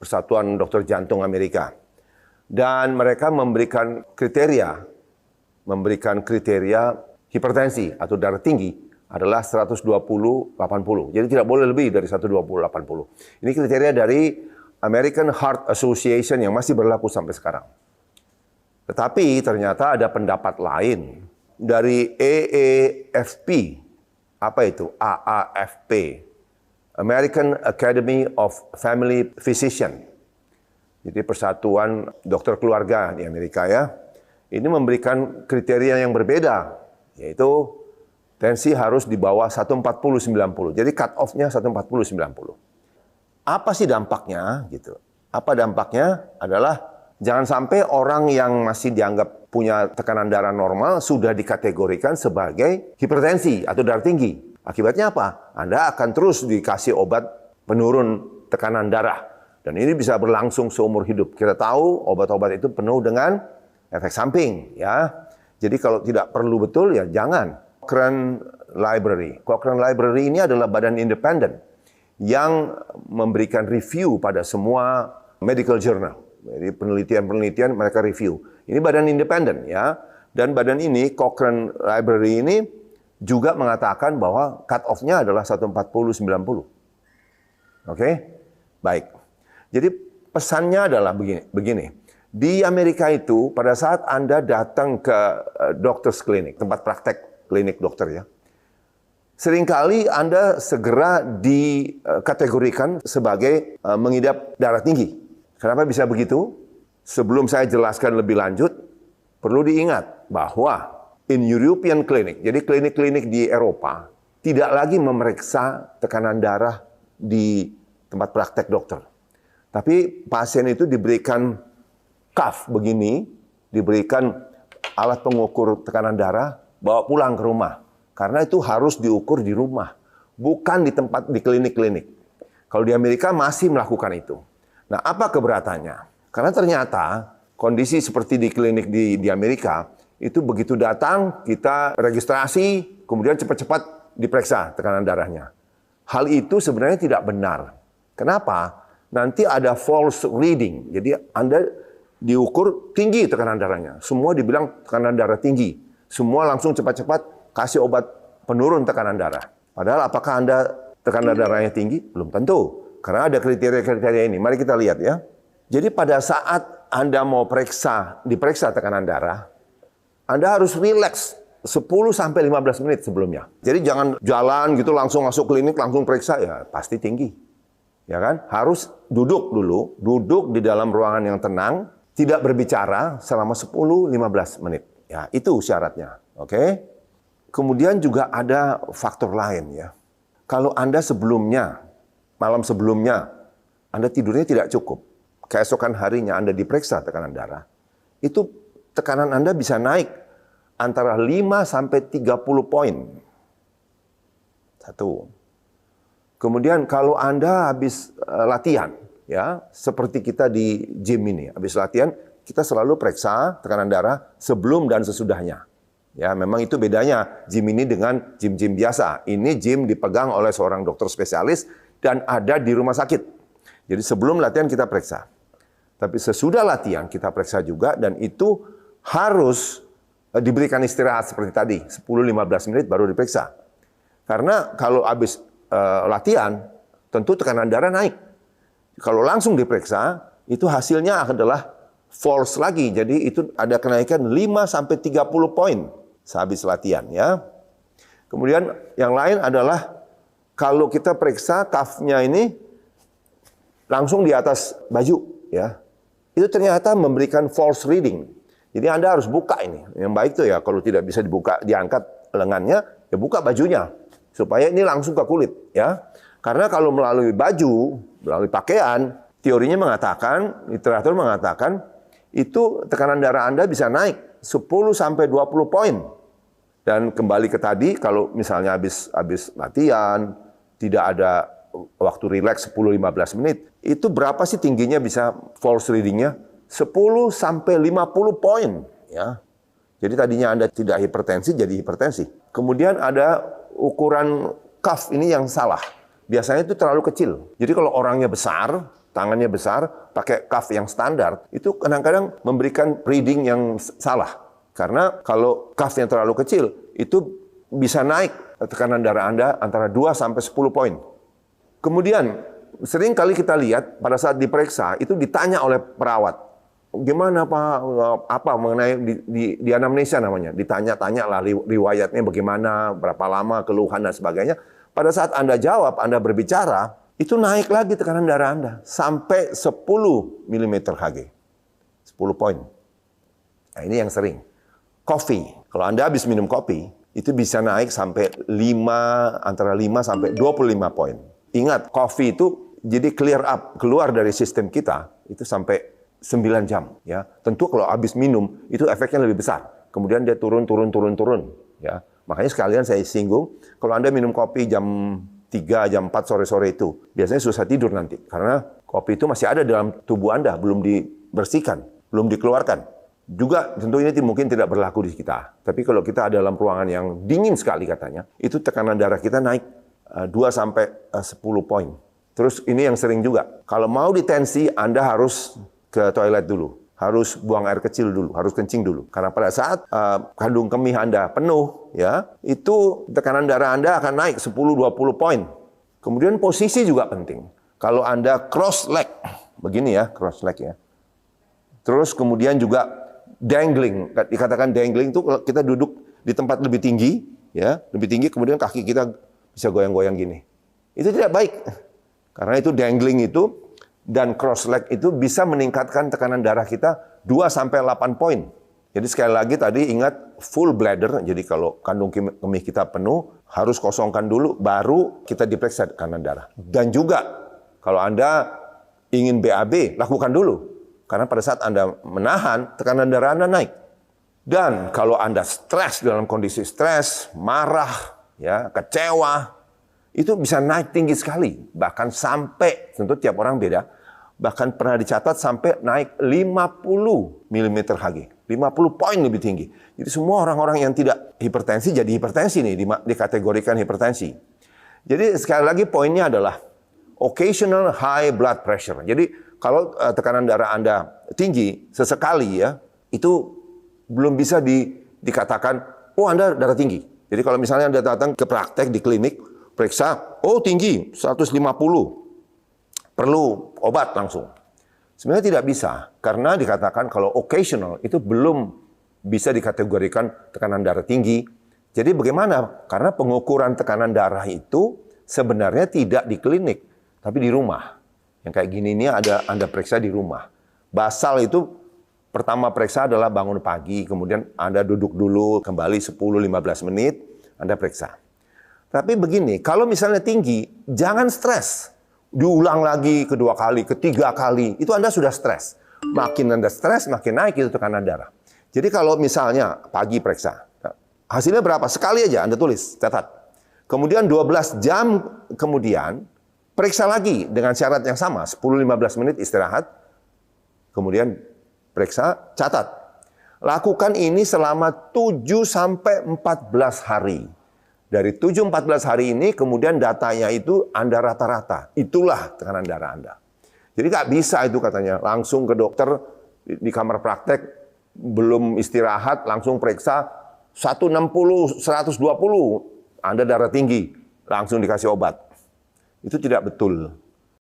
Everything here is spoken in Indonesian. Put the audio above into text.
Persatuan Dokter Jantung Amerika. Dan mereka memberikan kriteria hipertensi atau darah tinggi adalah 120/80. Jadi tidak boleh lebih dari 120/80. Ini kriteria dari American Heart Association yang masih berlaku sampai sekarang. Tetapi ternyata ada pendapat lain dari AAFP. Apa itu? AAFP. American Academy of Family Physician. Jadi persatuan dokter keluarga di Amerika ya. Ini memberikan kriteria yang berbeda, yaitu tensi harus di bawah 140/90. Jadi cut off-nya 140/90. Apa sih dampaknya gitu? Apa dampaknya adalah jangan sampai orang yang masih dianggap punya tekanan darah normal sudah dikategorikan sebagai hipertensi atau darah tinggi. Akibatnya apa? Anda akan terus dikasih obat penurun tekanan darah. Dan ini bisa berlangsung seumur hidup. Kita tahu obat-obat itu penuh dengan efek samping, ya. Jadi kalau tidak perlu betul ya jangan. Cochrane Library ini adalah badan independen yang memberikan review pada semua medical journal. Jadi penelitian-penelitian mereka review. Ini badan independen ya. Dan badan ini, Cochrane Library ini juga mengatakan bahwa cut off-nya adalah 140/90. Oke? Baik. Jadi pesannya adalah begini. Di Amerika itu pada saat Anda datang ke doctor's clinic, tempat praktek klinik dokter ya. Seringkali Anda segera dikategorikan sebagai mengidap darah tinggi. Kenapa bisa begitu? Sebelum saya jelaskan lebih lanjut, perlu diingat bahwa in European clinic, jadi klinik-klinik di Eropa, tidak lagi memeriksa tekanan darah di tempat praktek dokter. Tapi pasien itu diberikan cuff begini, diberikan alat pengukur tekanan darah, bawa pulang ke rumah. Karena itu harus diukur di rumah, bukan di tempat di klinik-klinik. Kalau di Amerika masih melakukan itu. Nah, apa keberatannya? Karena ternyata kondisi seperti di klinik di Amerika, itu begitu datang, kita registrasi, kemudian cepat-cepat diperiksa tekanan darahnya. Hal itu sebenarnya tidak benar. Kenapa? Nanti ada false reading. Jadi Anda diukur tinggi tekanan darahnya. Semua dibilang tekanan darah tinggi. Semua langsung cepat-cepat kasih obat penurun tekanan darah. Padahal apakah Anda tekanan darahnya tinggi? Belum tentu. Karena ada kriteria-kriteria ini. Mari kita lihat ya. Jadi pada saat Anda mau diperiksa tekanan darah, Anda harus rileks 10-15 menit sebelumnya. Jadi jangan jalan gitu langsung masuk klinik, langsung periksa, ya pasti tinggi. Ya kan? Harus duduk dulu, duduk di dalam ruangan yang tenang, tidak berbicara selama 10-15 menit. Ya, itu syaratnya. Oke? Kemudian juga ada faktor lain ya. Kalau Anda malam sebelumnya, Anda tidurnya tidak cukup. Keesokan harinya Anda diperiksa tekanan darah. Itu tekanan Anda bisa naik antara 5-30 poin. Satu. Kemudian kalau Anda habis latihan, ya seperti kita di gym ini, habis latihan, kita selalu periksa tekanan darah sebelum dan sesudahnya. Ya, memang itu bedanya gym ini dengan gym-gym biasa. Ini gym dipegang oleh seorang dokter spesialis dan ada di rumah sakit. Jadi sebelum latihan kita periksa. Tapi sesudah latihan kita periksa juga dan itu harus diberikan istirahat seperti tadi, 10-15 menit baru diperiksa. Karena kalau habis latihan, tentu tekanan darah naik. Kalau langsung diperiksa, itu hasilnya adalah false lagi. Jadi itu ada kenaikan 5-30 poin sehabis latihan ya. Kemudian yang lain adalah kalau kita periksa cuff-nya ini langsung di atas baju ya. Itu ternyata memberikan false reading. Jadi Anda harus buka ini. Yang baik tuh ya kalau tidak bisa dibuka, diangkat lengannya, ya buka bajunya supaya ini langsung ke kulit ya. Karena kalau melalui baju, melalui pakaian, teorinya mengatakan, literatur mengatakan itu tekanan darah Anda bisa naik 10-20 poin. Dan kembali ke tadi, kalau misalnya habis latihan, tidak ada waktu rileks 10-15 menit, itu berapa sih tingginya bisa false readingnya? 10-50 poin. Ya. Jadi tadinya Anda tidak hipertensi, jadi hipertensi. Kemudian ada ukuran cuff ini yang salah. Biasanya itu terlalu kecil. Jadi kalau orangnya besar, tangannya besar, pakai cuff yang standar, itu kadang-kadang memberikan reading yang salah. Karena kalau cuff-nya terlalu kecil, itu bisa naik tekanan darah Anda antara 2 sampai 10 poin. Kemudian, sering kali kita lihat pada saat diperiksa, itu ditanya oleh perawat. Gimana Pak, apa mengenai di anamnesa namanya, ditanya-tanya lah riwayatnya bagaimana, berapa lama, keluhan dan sebagainya. Pada saat Anda jawab, Anda berbicara, itu naik lagi tekanan darah Anda sampai 10 mm Hg. 10 poin. Nah, ini yang sering. Kopi. Kalau Anda habis minum kopi, itu bisa naik sampai antara 5 sampai 25 poin. Ingat, kopi itu jadi clear up, keluar dari sistem kita, itu sampai 9 jam. Ya. Tentu kalau habis minum, itu efeknya lebih besar. Kemudian dia turun. Ya. Makanya sekalian saya singgung, kalau Anda minum kopi jam 3, jam 4 sore-sore itu, biasanya susah tidur nanti. Karena kopi itu masih ada dalam tubuh Anda, belum dibersihkan, belum dikeluarkan. Juga tentu ini mungkin tidak berlaku di kita. Tapi kalau kita ada dalam ruangan yang dingin sekali katanya, itu tekanan darah kita naik 2 sampai 10 poin. Terus ini yang sering juga, kalau mau ditensi, Anda harus ke toilet dulu. Harus buang air kecil dulu, harus kencing dulu. Karena pada saat kandung kemih Anda penuh, ya, itu tekanan darah Anda akan naik 10-20 poin. Kemudian posisi juga penting. Kalau Anda cross leg, begini ya, cross leg ya. Terus kemudian juga dangling, dikatakan dangling itu kalau kita duduk di tempat lebih tinggi, ya, lebih tinggi, kemudian kaki kita bisa goyang-goyang gini. Itu tidak baik. Karena itu dangling itu dan cross leg itu bisa meningkatkan tekanan darah kita 2 sampai 8 poin. Jadi sekali lagi tadi ingat full bladder. Jadi kalau kandung kemih kita penuh, harus kosongkan dulu baru kita diperiksa tekanan darah. Dan juga kalau Anda ingin BAB, lakukan dulu. Karena pada saat Anda menahan, tekanan darah Anda naik. Dan kalau Anda stres, dalam kondisi stres, marah, ya, kecewa, itu bisa naik tinggi sekali. Bahkan sampai, tentu tiap orang beda, bahkan pernah dicatat sampai naik 50 mm Hg. 50 poin lebih tinggi. Jadi semua orang-orang yang tidak hipertensi jadi hipertensi nih, dikategorikan hipertensi. Jadi sekali lagi poinnya adalah occasional high blood pressure. Jadi kalau tekanan darah Anda tinggi sesekali ya, itu belum bisa dikatakan, oh Anda darah tinggi. Jadi kalau misalnya Anda datang ke praktek di klinik, periksa, oh tinggi, 150. Perlu obat langsung. Sebenarnya tidak bisa, karena dikatakan kalau occasional itu belum bisa dikategorikan tekanan darah tinggi. Jadi bagaimana? Karena pengukuran tekanan darah itu sebenarnya tidak di klinik, tapi di rumah. Yang kayak gini ini Anda periksa di rumah. Basal itu pertama periksa adalah bangun pagi, kemudian Anda duduk dulu, kembali 10-15 menit, Anda periksa. Tapi begini, kalau misalnya tinggi, jangan stres. Diulang lagi kedua kali, ketiga kali, itu Anda sudah stres. Makin Anda stres, makin naik itu tekanan darah. Jadi kalau misalnya pagi periksa, hasilnya berapa? Sekali aja Anda tulis, catat. Kemudian 12 jam kemudian, periksa lagi dengan syarat yang sama, 10-15 menit istirahat, kemudian periksa, catat. Lakukan ini selama 7-14 hari. Dari 7-14 hari ini, kemudian datanya itu Anda rata-rata. Itulah tekanan darah Anda. Jadi nggak bisa itu katanya, langsung ke dokter di kamar praktek, belum istirahat, langsung periksa, 160, 120, Anda darah tinggi, langsung dikasih obat. Itu tidak betul.